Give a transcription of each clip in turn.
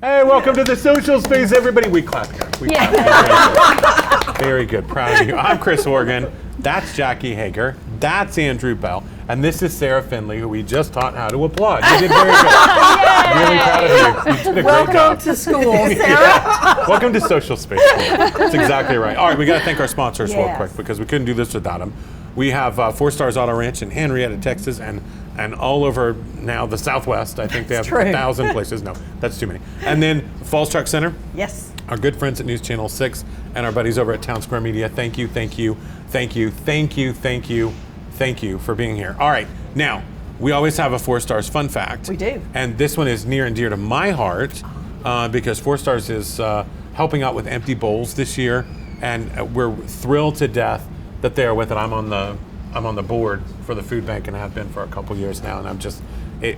Hey, welcome to the social space, everybody. We clap here. We clap. Very good. Proud of you. I'm Chris Horgan. That's Jackie Hager. That's Andrew Bell. And this is Sarah Findlay, who we just taught how to applaud. You did very good. Really proud of you. You did a great job. Welcome to school, Sarah. Welcome to social space. That's exactly right. All right, we got to thank our sponsors real quick because we couldn't do this without them. We have 4 Stars Auto Ranch in Henrietta, Texas, and all over now the Southwest. I think they have 1,000 places. No, that's too many. And then Falls Truck Center. Yes. Our good friends at News Channel 6 and our buddies over at Town Square Media. Thank you, thank you, thank you, thank you, thank you, thank you for being here. All right, now, we always have a 4 Stars fun fact. We do. And this one is near and dear to my heart because 4 Stars is helping out with empty bowls this year, and we're thrilled to death that they are with it. I'm on the board for the food bank and have been for a couple years now, and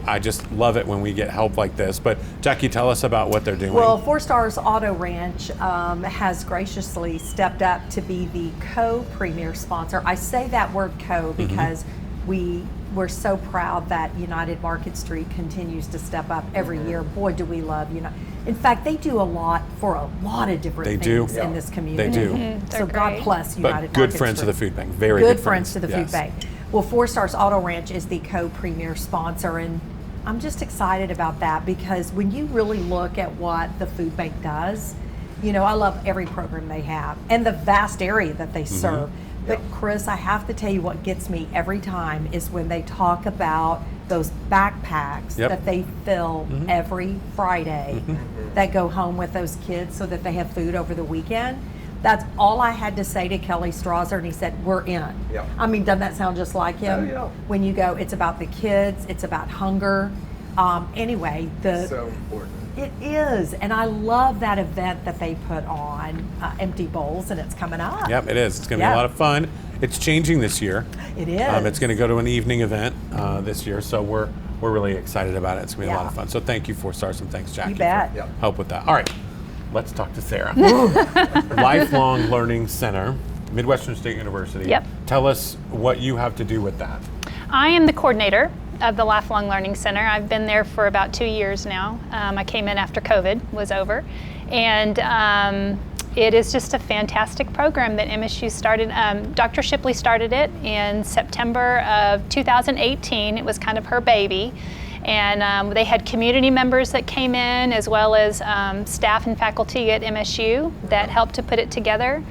I just love it when we get help like this. But Jackie, tell us about what they're doing. Well, 4 Stars Auto Ranch has graciously stepped up to be the co-premier sponsor. I say that word co because we're so proud that United Market Street continues to step up every year. Boy, do we love United. In fact, they do a lot for a lot of different things in this community. They do. So God bless United Market Street. But good friends to the food bank. Very good friends to the food yes. bank. Well, 4 Stars Auto Ranch is the co-premier sponsor, and I'm just excited about that because when you really look at what the food bank does, I love every program they have and the vast area that they serve. But Chris, I have to tell you what gets me every time is when they talk about those backpacks that they fill every Friday that go home with those kids so that they have food over the weekend. That's all I had to say to Kelly Strasser, and he said, we're in. Yeah. I mean, doesn't that sound just like him? Oh, yeah. When you go, it's about the kids, it's about hunger. Anyway, so important. It is, and I love that event that they put on, Empty Bowls, and it's coming up. Yep, it is. It's going to be a lot of fun. It's changing this year. It is. It's going to go to an evening event this year, so we're really excited about it. It's going to be a lot of fun. So thank you, 4 Stars, and thanks, Jackie, you bet. for help with that. All right, let's talk to Sarah. Lifelong Learning Center, Midwestern State University. Yep. Tell us what you have to do with that. I am the coordinator of the Lifelong Learning Center. I've been there for about 2 years now. I came in after COVID was over, and it is just a fantastic program that MSU started. Dr. Shipley started it in September of 2018. It was kind of her baby, and they had community members that came in as well as staff and faculty at MSU that helped to put it together,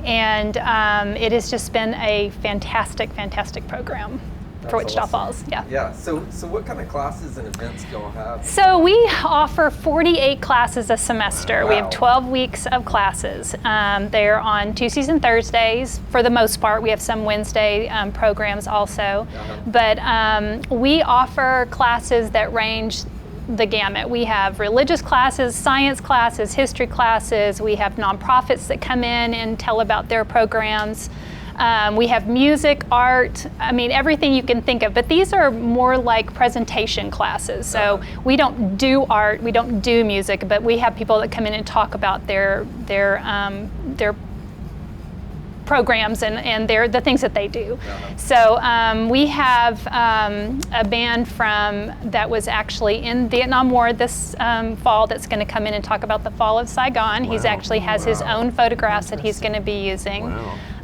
and it has just been a fantastic program. For Wichita Falls, Yeah. So what kind of classes and events do y'all have? So we offer 48 classes a semester. Wow. We have 12 weeks of classes. They're on Tuesdays and Thursdays for the most part. We have some Wednesday programs also. But we offer classes that range the gamut. We have religious classes, science classes, history classes. We have nonprofits that come in and tell about their programs. We have music, art, everything you can think of, but these are more like presentation classes. So we don't do art, we don't do music, but we have people that come in and talk about their programs and the things that they do. So we have a band that was actually in Vietnam War this fall that's going to come in and talk about the fall of Saigon. He actually has his own photographs that he's going to be using.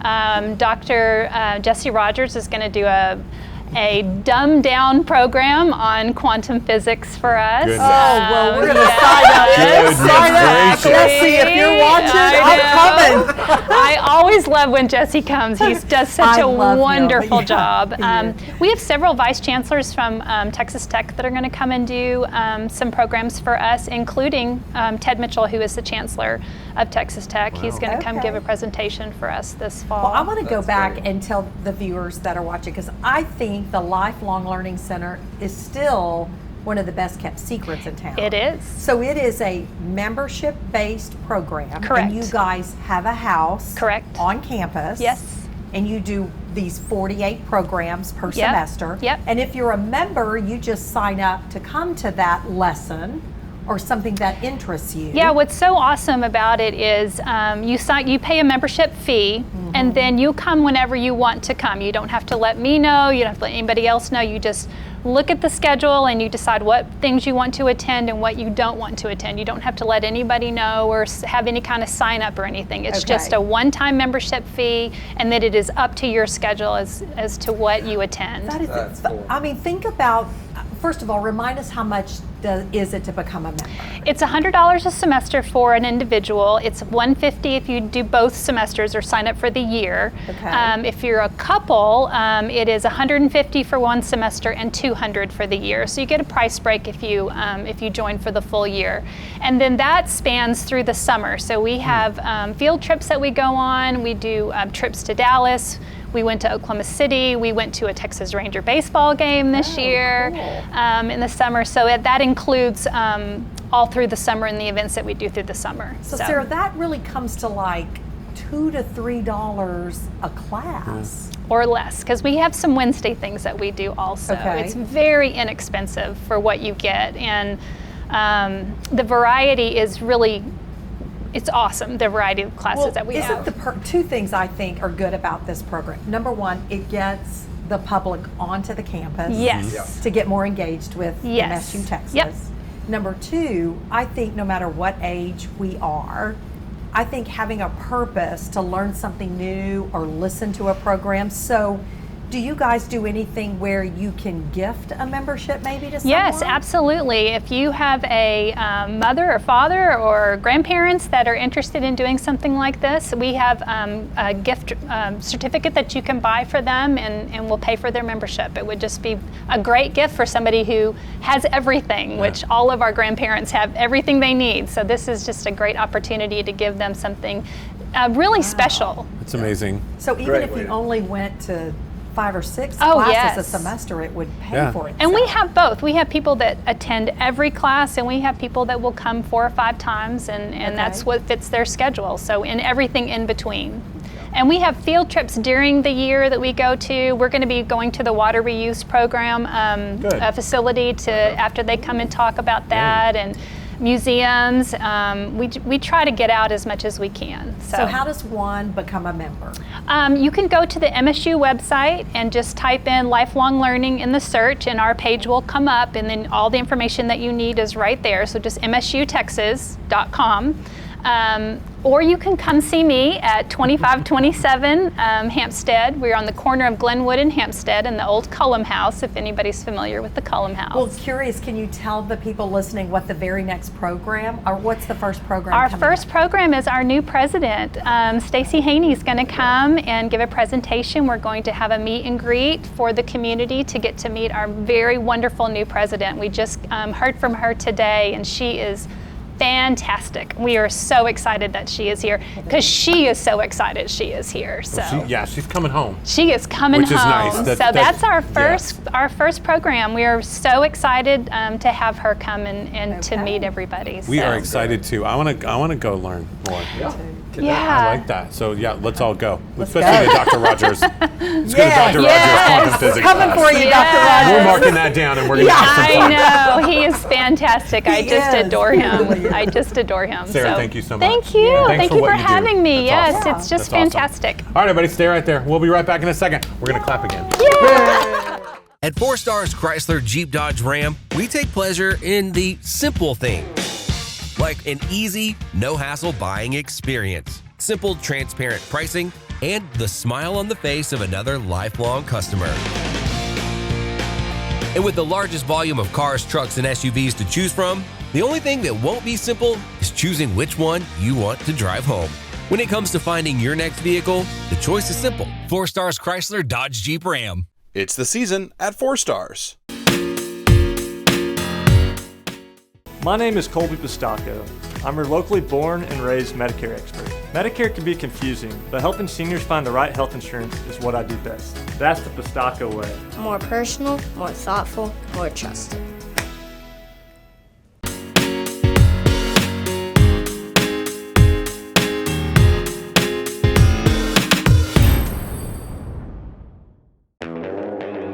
Dr. Jesse Rogers is going to do a dumbed down program on quantum physics for us. Goodness. Well, we're going to sign up. Sign up. Jesse, if you're watching, I'm coming. I always love when Jesse comes. He does such a wonderful job. We have several vice chancellors from Texas Tech that are going to come and do some programs for us, including Ted Mitchell, who is the chancellor of Texas Tech. He's going to come give a presentation for us this fall. Well, I want to go back and tell the viewers that are watching, because I think the Lifelong Learning Center is still one of the best kept secrets in town. It is. So it is a membership-based program. Correct. And you guys have a house. Correct. On campus. Yes. And you do these 48 programs per semester. Yep. And if you're a member, you just sign up to come to that lesson or something that interests you. Yeah, what's so awesome about it is you pay a membership fee, and then you come whenever you want to come. You don't have to let me know, you don't have to let anybody else know. You just look at the schedule and you decide what things you want to attend and what you don't want to attend. You don't have to let anybody know or have any kind of sign up or anything. It's just a one-time membership fee, and then it is up to your schedule as to what you attend. That's cool. I mean, think about, first of all, remind us how much is it to become a member? It's $100 a semester for an individual. It's $150 if you do both semesters or sign up for the year. Okay. If you're a couple, it is $150 for one semester and $200 for the year. So you get a price break if you join for the full year. And then that spans through the summer. So we have field trips that we go on. We do trips to Dallas. We went to Oklahoma City. We went to a Texas Ranger baseball game this year in the summer. So that includes all through the summer and the events that we do through the summer. So Sarah, that really comes to like $2 to $3 a class. Or less, because we have some Wednesday things that we do also. Okay. It's very inexpensive for what you get, and the variety is really, it's awesome, the variety of classes that we have. Two things I think are good about this program. Number one, it gets the public onto the campus. Yes. To get more engaged with MSU Texas. Yep. Number two, I think no matter what age we are, I think having a purpose to learn something new or listen to a program. So do you guys do anything where you can gift a membership maybe to someone? Yes, absolutely. If you have a mother or father or grandparents that are interested in doing something like this, we have a gift certificate that you can buy for them, and we'll pay for their membership. It would just be a great gift for somebody who has everything, which all of our grandparents have everything they need. So this is just a great opportunity to give them something really special. It's amazing. So even Great if way you to- only went to 5 or 6 Oh, classes yes. a semester, it would pay Yeah. for it. And we have both. We have people that attend every class, and we have people that will come 4 or 5 times, and that's what fits their schedule. So in everything in between. And we have field trips during the year that we go to. We're going to be going to the water reuse program facility after they come and talk about that, and museums. We try to get out as much as we can. So how does one become a member? You can go to the MSU website and just type in lifelong learning in the search, and our page will come up, and then all the information that you need is right there. So just msutexas.com. Or you can come see me at 2527 Hampstead. We're on the corner of Glenwood and Hampstead in the old Cullum House, if anybody's familiar with the Cullum House. Well, curious, can you tell the people listening what the very next program, or what's the first program Our coming first up? program is our new president. Stacey Haney is going to come and give a presentation. We're going to have a meet and greet for the community to get to meet our very wonderful new president. We just heard from her today, and she is fantastic. We are so excited that she is here, because she is so excited she is here. So She's coming home. she is coming Which is home. nice. That's our yes. first program. We are so excited to have her come and to Okay. meet everybody. We So- are excited too. I want to go learn more. Yeah. I like that. So let's all go. Let's Especially go. to Dr. Rogers. Let's go to Yeah. Dr. Yes. Rogers quantum physics Coming class. for you, Yes. Dr. Rogers. We're marking that down, and we're going to have some fun. I know. He is fantastic. I He just is. adore He him. really is. I just adore him. Sarah, So, thank you so much. Thank you. Yeah. Thanks Thank for you what for you do. having me. That's Yes, awesome. it's just That's awesome. fantastic. All right, everybody, stay right there. We'll be right back in a second. We're going to clap again. At 4 Stars Chrysler Jeep Dodge Ram, we take pleasure in the simple things, like an easy, no-hassle buying experience, simple, transparent pricing, and the smile on the face of another lifelong customer. And with the largest volume of cars, trucks, and SUVs to choose from, the only thing that won't be simple is choosing which one you want to drive home. When it comes to finding your next vehicle, the choice is simple. 4 Stars Chrysler Dodge Jeep Ram. It's the season at 4 Stars. My name is Colby Pistacco. I'm your locally born and raised Medicare expert. Medicare can be confusing, but helping seniors find the right health insurance is what I do best. That's the Pistacco way. More personal, more thoughtful, more trusted.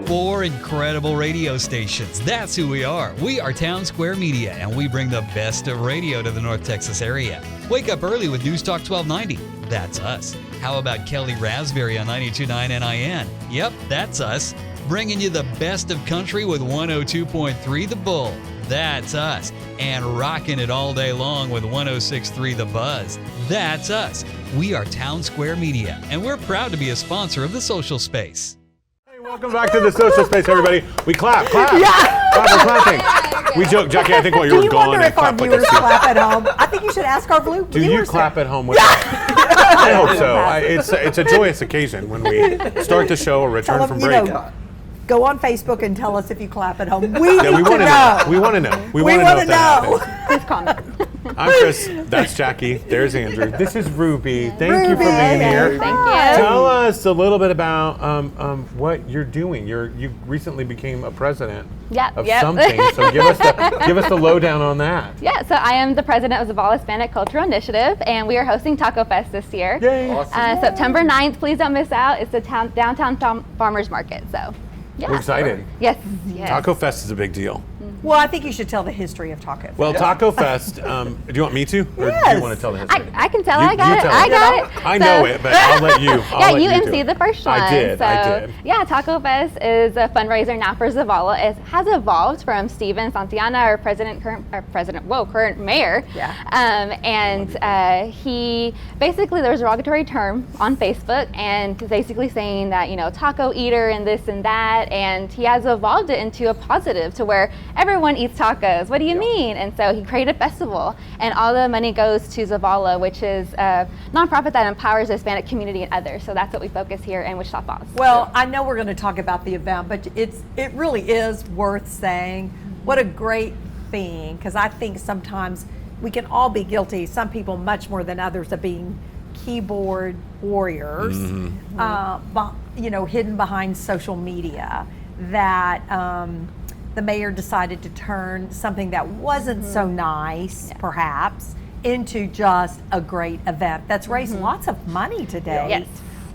Four incredible radio stations. That's who we are. We are Town Square Media, and we bring the best of radio to the North Texas area. Wake up early with News Talk 1290. That's us. How about Kelly Raspberry on 92.9 NIN? Yep, that's us. bringing you the best of country with 102.3 The Bull. That's us. And rocking it all day long with 106.3 The Buzz. That's us. We are Town Square Media, and we're proud to be a sponsor of the Social Space. Hey, welcome back to the Social Space, everybody. We clap. Yeah. Clap, we're clapping. We joke, Jackie, I think while you were gone, I if our clapped like viewers a clap at home? I think you should ask our viewers. Do you clap at home with us? I hope so. It's a joyous occasion when we start the show or return Tell from them, break. Go on Facebook and tell us if you clap at home. We Yeah, we want to know. know. We want to know. We We want to know know. if that happens. I'm Chris. That's Jackie. There's Andrew. This is Ruby. Thank you for being here. Thank you. Tell us a little bit about what you're doing. You recently became a president of something. So give us the lowdown on that. Yeah, so I am the president of the Zavala Hispanic Cultural Initiative, and we are hosting Taco Fest this year. Yay. Awesome. September 9th, please don't miss out. It's the downtown farmers market. So, yeah. We're excited. Yes. Taco Fest is a big deal. Well, I think you should tell the history of Taco Fest. Well, Taco Fest, do you want me to? Or do Yes. you want to tell the history? I can tell. You- I got you it. tell I it. got it. I know it, but I'll let you. Yeah, you do MC it. the first one. I did. So, yeah, Taco Fest is a fundraiser now for Zavala. It has evolved from Steven Santillana, our current mayor. Yeah. He basically, there was a derogatory term on Facebook, and basically saying that, taco eater and this and that, and he has evolved it into a positive to where everyone eats tacos. What do you mean? And so he created a festival, and all the money goes to Zavala, which is a nonprofit that empowers the Hispanic community and others. So that's what we focus here in Wichita Falls. Well, I know we're going to talk about the event, but it really is worth saying. What a great thing, because I think sometimes we can all be guilty, some people much more than others, of being keyboard warriors, hidden behind social media, that the mayor decided to turn something that wasn't so nice, perhaps, into just a great event that's raised lots of money today. Yes.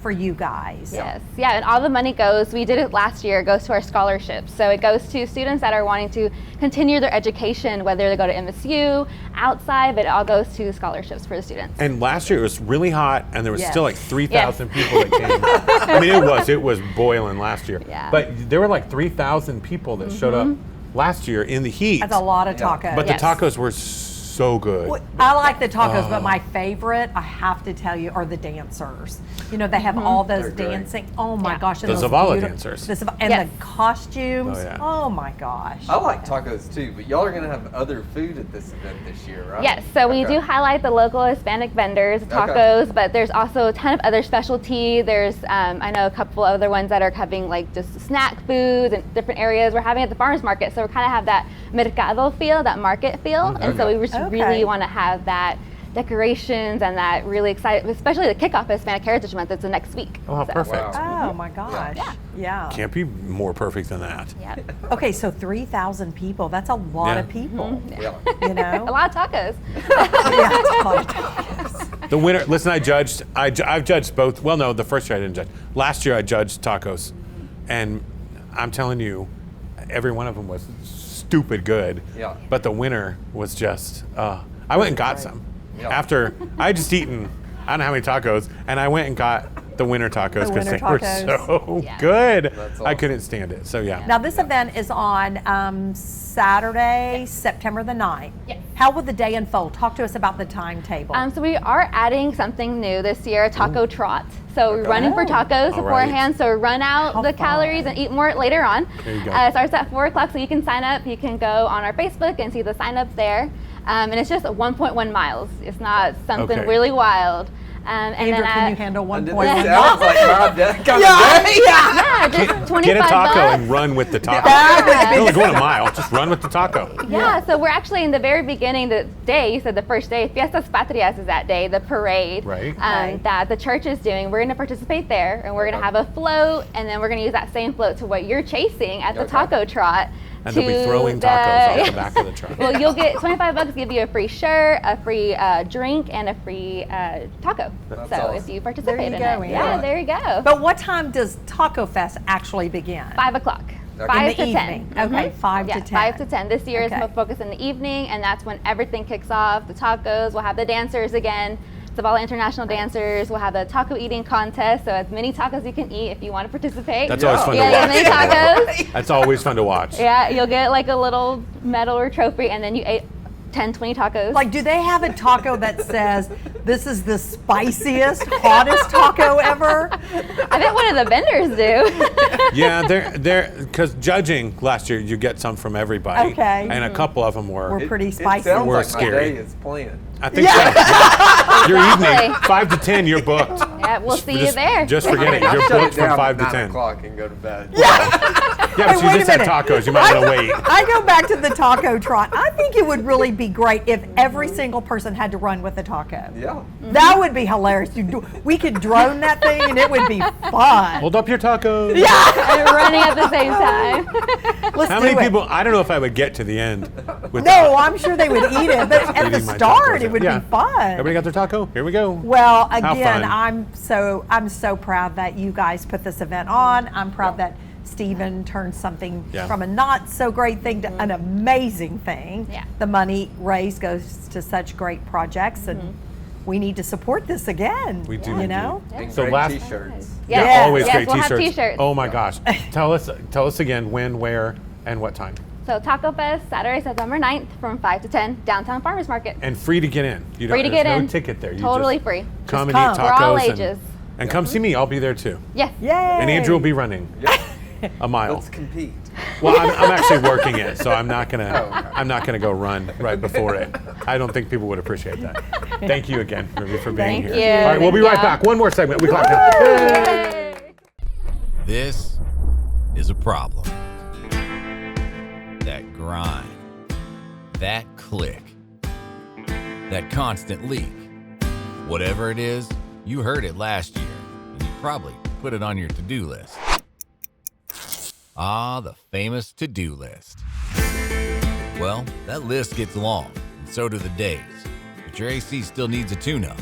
For you guys. Yes, yeah, and all the money goes, we did it last year, it goes to our scholarships. So it goes to students that are wanting to continue their education, whether they go to MSU, outside, but it all goes to scholarships for the students. And last year it was really hot, and there was Yes. still like 3,000 people that came. I mean, it was boiling last year. Yeah. But there were like 3,000 people that showed up last year in the heat. That's a lot of tacos. But Yes. the tacos were so good. Well, I like the tacos, but my favorite, I have to tell you, are the dancers. They have all those They're great. dancing. Oh my gosh. and The those Zavala beautiful- dancers. And Yes. the costumes. Oh, yeah. Oh my gosh. I like tacos too, but y'all are going to have other food at this event this year, right? Yes, so we Okay. do highlight the local Hispanic vendors, tacos, but there's also a ton of other specialty. There's, I know a couple other ones that are having like just snack foods and different areas we're having at the farmers market. So we kind of have that mercado feel, that market feel. And so we just really want to have that decorations and that really excited, especially the kickoff of Hispanic Heritage Month. It's the next week. Oh, how perfect. Oh my gosh. Yeah. Can't be more perfect than that. Yeah. Okay, so 3,000 people. That's a lot Yeah. of people. Yeah. A lot of tacos. Yeah, it's a lot of tacos. The winner, listen, I've judged both. Well, no, the first year I didn't judge. Last year I judged tacos. And I'm telling you, every one of them was stupid good. Yeah. But the winner was just, I went and got some. Yeah. After I had just eaten, I don't know how many tacos, and I went and got the winter tacos The because winter they were tacos. so Yeah. good. That's I awesome. couldn't stand it. So yeah. Now, this event is on Saturday, September the 9th. Yes. How will the day unfold? Talk to us about the timetable. So we are adding something new this year, a taco trot. So we're running for tacos All right. beforehand. So run out How the fun. calories and eat more later on. There you go. It starts at 4 o'clock, so you can sign up. You can go on our Facebook and see the sign up there. And it's just 1.1 miles. It's not something Okay. really wild. And Andrew, then can you handle 1.1 This miles? sounds like my kind of day. yeah, just 25 Get a taco bucks. and run with the taco. Yeah. You're only going a mile. Just run with the taco. Yeah, so we're actually in the very beginning, the day, you said the first day, Fiestas Patrias is that day, the parade Right. Right. that the church is doing. We're going to participate there, and we're going to have a float, and then we're going to use that same float to what you're chasing at the Okay. taco trot. And they'll be to throwing tacos off the back of the truck. Well, you'll get 25 bucks, give you a free shirt, a free drink, and a free taco. That's so awesome. if you participate you in go, it. yeah. Yeah, there you go. But what time does Taco Fest actually begin? 5 o'clock. Okay. 5 In the to 10. evening. Okay, 5 to Yeah, 10. 5 to 10. This year Okay. is more focused in the evening, and that's when everything kicks off. The tacos, we'll have the dancers again. of all the international dancers. We'll have a taco eating contest, so as many tacos you can eat if you want to participate. That's always fun to Yeah, watch. many tacos. That's always fun to watch. Yeah, you'll get like a little medal or trophy, and then you ate 10, 20 tacos. Like, do they have a taco that says, this is the spiciest, hottest taco ever? I bet one of the vendors do. Yeah, they're because judging last year, you get some from everybody. Okay. And a couple of them were. Pretty spicy. It sounds We're like scary. my day is planned. I think so. Your evening, 5 to 10, you're booked. Yeah, we'll see you there. Just forget it. I You're shut booked it down from 5 at to 9 10. o'clock and go to bed. Yeah, but Hey, you wait a just had minute. tacos. You might want to wait. I go back to the taco trot. I think it would really be great if every single person had to run with a taco. Yeah. That would be hilarious. We could drone that thing and it would be fun. Hold up your tacos. And running at the same time. Let's How do many it. people? I don't know if I would get to the end. With No, I'm sure they would eat it, but at the eating my start tacos. it would Yeah. be fun. Everybody got their taco? Here we go. Well, How again, fun. I'm so proud that you guys put this event on. I'm proud that Stephen turned something Yeah. from a not so great thing to an amazing thing. Yeah. The money raised goes to such great projects, and we need to support this again. We do. You know? And So great last- t-shirts. Yeah, Yes. always Yes, great we'll have t-shirts. t-shirts. Oh my gosh. Tell us again when, where, and what time. So Taco Fest, Saturday, September 9th from 5 to 10, downtown Farmers Market. And free to get in. You Free to get there's in. no ticket there. You Totally just free. Come Just and eat come. tacos. For all and- ages. And come see me. I'll be there too. Yes. Yay! And Andrew will be running a mile. Let's compete. Well, I'm actually working it, so I'm not gonna okay. I'm not gonna go run right before it. I don't think people would appreciate that. Thank you again, Ruby, for being Thank here. you. All right, we'll be Thank right you. back. One more segment. We clap now. Yay. This is a problem. That grind, that click, that constant leak. Whatever it is, you heard it last year, and you probably put it on your to-do list. Ah, the famous to-do list. Well, that list gets long, and so do the days. But your AC still needs a tune-up.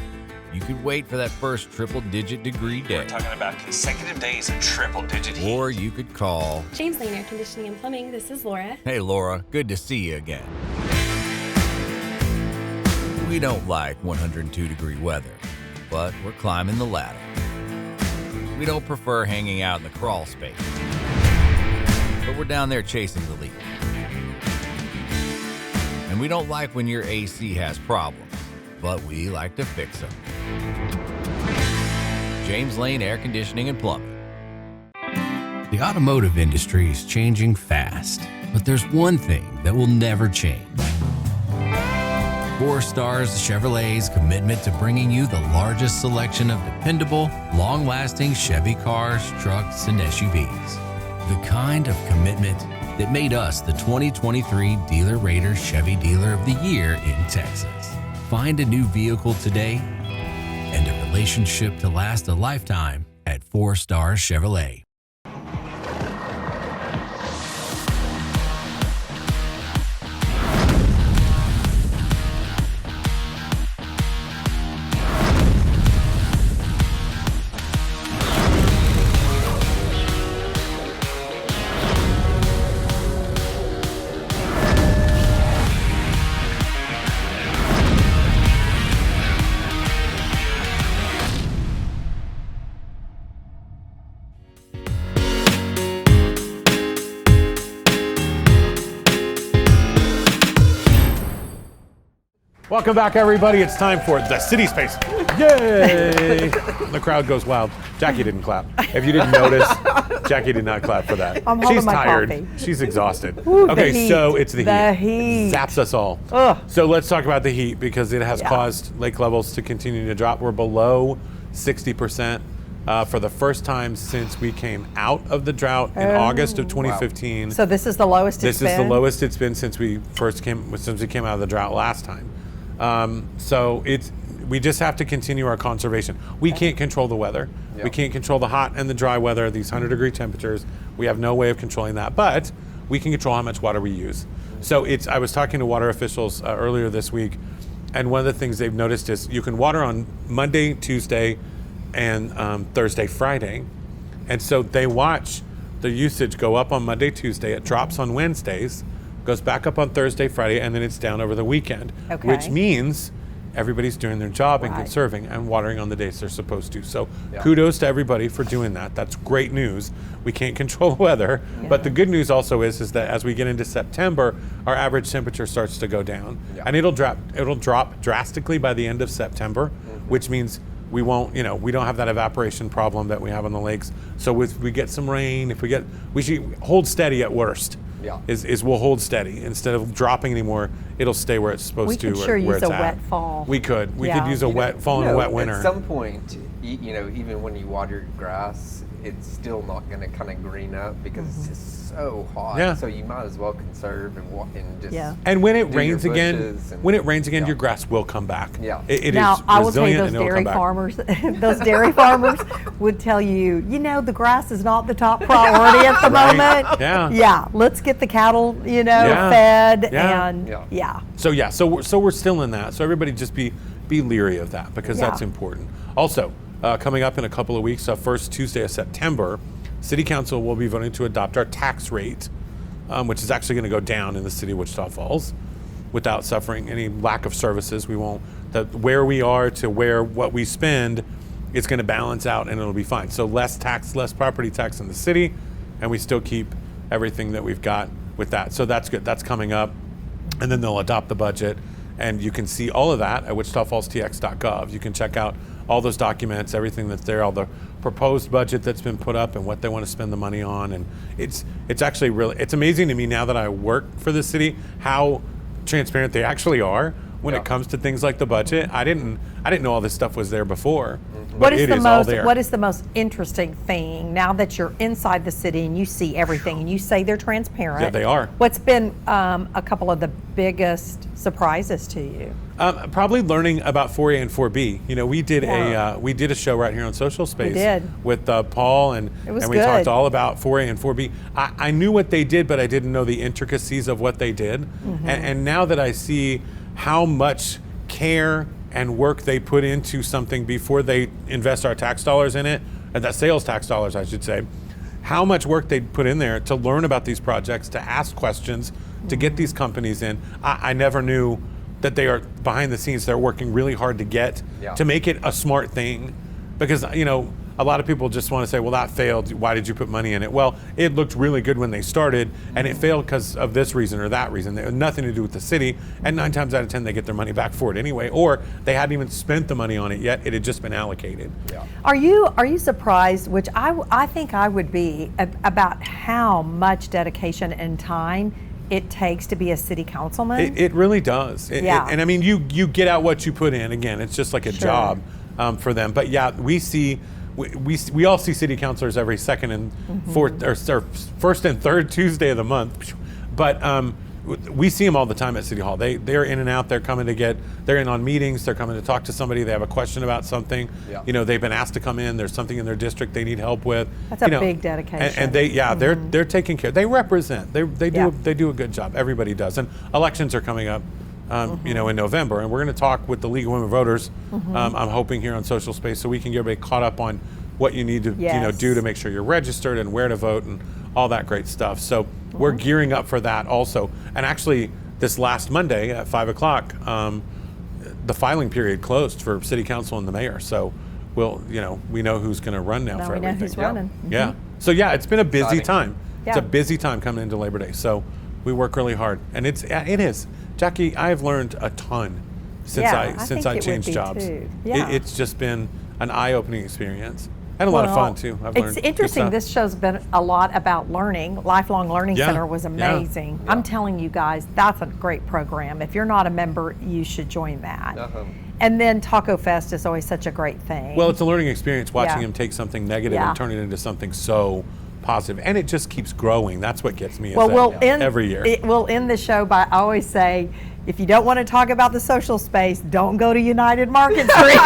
You could wait for that first triple-digit degree day. We're talking about consecutive days of triple-digit heat. Or you could call... James Lane Air Conditioning and Plumbing, this is Laura. Hey Laura, good to see you again. We don't like 102-degree weather, but we're climbing the ladder. We don't prefer hanging out in the crawl space, but we're down there chasing the lead. And we don't like when your AC has problems, but we like to fix them. James Lane Air Conditioning and Plumbing. The automotive industry is changing fast, but there's one thing that will never change. 4 Stars Chevrolet's commitment to bringing you the largest selection of dependable, long-lasting Chevy cars, trucks, and SUVs. The kind of commitment that made us the 2023 Dealer Rater Chevy Dealer of the Year in Texas. Find a new vehicle today and a relationship to last a lifetime at 4 Stars Chevrolet. Welcome back, everybody. It's time for the City Space. Yay! The crowd goes wild. Jackie didn't clap. If you didn't notice, Jackie did not clap for that. I'm holding She's my tired. coffee. She's exhausted. Ooh, the okay, heat. so it's the The heat. heat. Zaps us all. Ugh. So let's talk about the heat because it has Yeah. caused lake levels to continue to drop. We're below 60% for the first time since we came out of the drought in August of 2015. So this is the lowest it's been? This is the lowest it's been since we came out of the drought last time. So we just have to continue our conservation. We can't control the weather. Yep. We can't control the hot and the dry weather, these 100-degree temperatures. We have no way of controlling that, but we can control how much water we use. So I was talking to water officials earlier this week, and one of the things they've noticed is you can water on Monday, Tuesday, and Thursday, Friday. And so they watch the usage go up on Monday, Tuesday. It drops on Wednesdays, goes back up on Thursday, Friday, and then it's down over the weekend. Okay. Which means everybody's doing their job and Right. conserving and watering on the days they're supposed to. So Yeah. kudos to everybody for doing that. That's great news. We can't control weather, but the good news also is that as we get into September, our average temperature starts to go down, and it'll drop drastically by the end of September, which means we won't, we don't have that evaporation problem that we have on the lakes. So if we get some rain, we should hold steady at worst. Yeah. Is we'll hold steady instead of dropping anymore. It'll stay where it's supposed We to. could sure where use it's a at. wet fall. We could Yeah. use a wet fall and a wet winter. At some point, even when you water your grass, it's still not going to kind of green up because it's just so hot. Yeah. So you might as well conserve and just. Yeah. And when it do rains your again, bushes and- your grass will come back. Yeah. It Now, is I will tell you, resilient those and it'll dairy come back. farmers, those dairy farmers would tell you, the grass is not the top priority at the Right. moment. Yeah. Yeah. Let's get the cattle, Yeah. fed Yeah. and Yeah. So we're still in that. So everybody just be leery of that because Yeah. that's important. Also, coming up in a couple of weeks, first Tuesday of September, City Council will be voting to adopt our tax rate, which is actually going to go down in the city of Wichita Falls without suffering any lack of services. We won't, where we are to what we spend, it's going to balance out and it'll be fine. So less property tax in the city, and we still keep everything that we've got with that. So that's good. That's coming up. And then they'll adopt the budget, and you can see all of that at wichitafallstx.gov. You can check out all those documents, everything that's there, all the proposed budget that's been put up and what they want to spend the money on. And it's actually it's amazing to me now that I work for the city how transparent they actually are when it comes to things like the budget. I didn't know all this stuff was there before. What but is it the all most there. what is the most interesting thing now that you're inside the city and you see everything and you say they're transparent? Yeah, they are. What's been a couple of the biggest surprises to you? Probably learning about 4A and 4B. We did a show right here on Social Space did. with Paul, and It was we good. talked all about 4A and 4B. I knew what they did, but I didn't know the intricacies of what they did. And now that I see how much care and work they put into something before they invest our tax dollars in it, and that sales tax dollars, I should say, how much work they put in there to learn about these projects, to ask questions, to get these companies in. I never knew that they are behind the scenes. They're working really hard to make it a smart thing, because a lot of people just want to say, well, that failed. Why did you put money in it? Well, it looked really good when they started, and it failed because of this reason or that reason. It had nothing to do with the city, and 9 times out of 10, they get their money back for it anyway, or they hadn't even spent the money on it yet. It had just been allocated. Yeah. Are you surprised, which I think I would be, about how much dedication and time it takes to be a city councilman? It really does. And I mean, you get out what you put in. Again, it's just like a job for them. But yeah, we all see city councilors every second and fourth or first and third Tuesday of the month. But we see them all the time at City Hall. They're in and out. They're in on meetings. They're coming to talk to somebody. They have a question about something. Yeah. They've been asked to come in. There's something in their district they need help with. That's a big dedication. And they're taking care. They represent. They do a good job. Everybody does. And elections are coming up. In November, and we're going to talk with the League of Women Voters. I'm hoping here on Social Space, so we can get everybody caught up on what you need to do to make sure you're registered and where to vote and all that great stuff. So we're gearing up for that also. And actually, this last Monday at 5:00, the filing period closed for City Council and the mayor. So we know who's going to run now for we know everything. who's running. Yeah. So yeah, it's been a busy Exciting. time. It's Yeah. a busy time coming into Labor Day. So we work really hard, and it is. Jackie, I've learned a ton since Yeah, I I think it would changed be jobs. too. Yeah. It's just been an eye-opening experience and a lot of fun too. I've learned It's good interesting. stuff. This show's been a lot about learning. Lifelong Learning Yeah, Center was yeah. amazing. I'm telling you guys, that's a great program. If you're not a member, you should join that. And then Taco Fest is always such a great thing. Well, it's a learning experience watching Yeah. him take something negative Yeah. and turn it into something so positive, and it just keeps growing. That's what gets me. Well, we'll end every year. We'll end the show by, I always say, if you don't want to talk about the social space, don't go to United Market Street.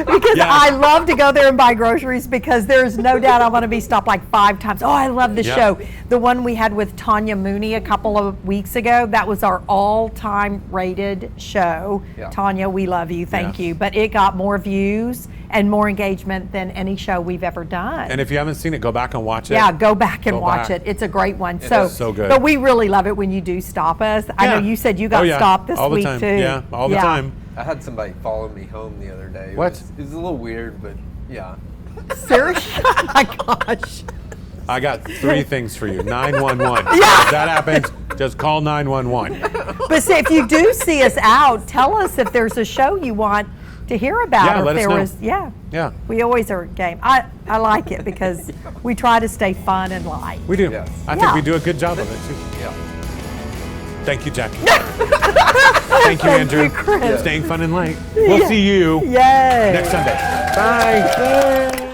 Because I love to go there and buy groceries, because there's no doubt I'm going to be stopped like 5 times. Oh, I love the show. The one we had with Tanya Mooney a couple of weeks ago, that was our all-time rated show. Yeah. Tanya, we love you. Thank you. But it got more views and more engagement than any show we've ever done. And if you haven't seen it, go back and watch it. Yeah, go back and Go watch back. it. It's a great one. It is so good. But we really love it when you do stop us. I know you said you got stopped this all the week time. too. Yeah, all the time. I had somebody follow me home the other day. What? It was a little weird, but yeah. Seriously? Oh my gosh. I got 3 things for you. 911. Yeah. If that happens, just call 911. But see, if you do see us out, tell us if there's a show you want to hear about. Yeah, or let if us there know. was, yeah. Yeah. We always are game. I like it because we try to stay fun and light. We do. Yes. I think we do a good job of it, too. Yeah. Thank you, Jackie. Thank you, Andrew. you, Chris. Staying fun and light. We'll see you Yay. next Sunday. Bye.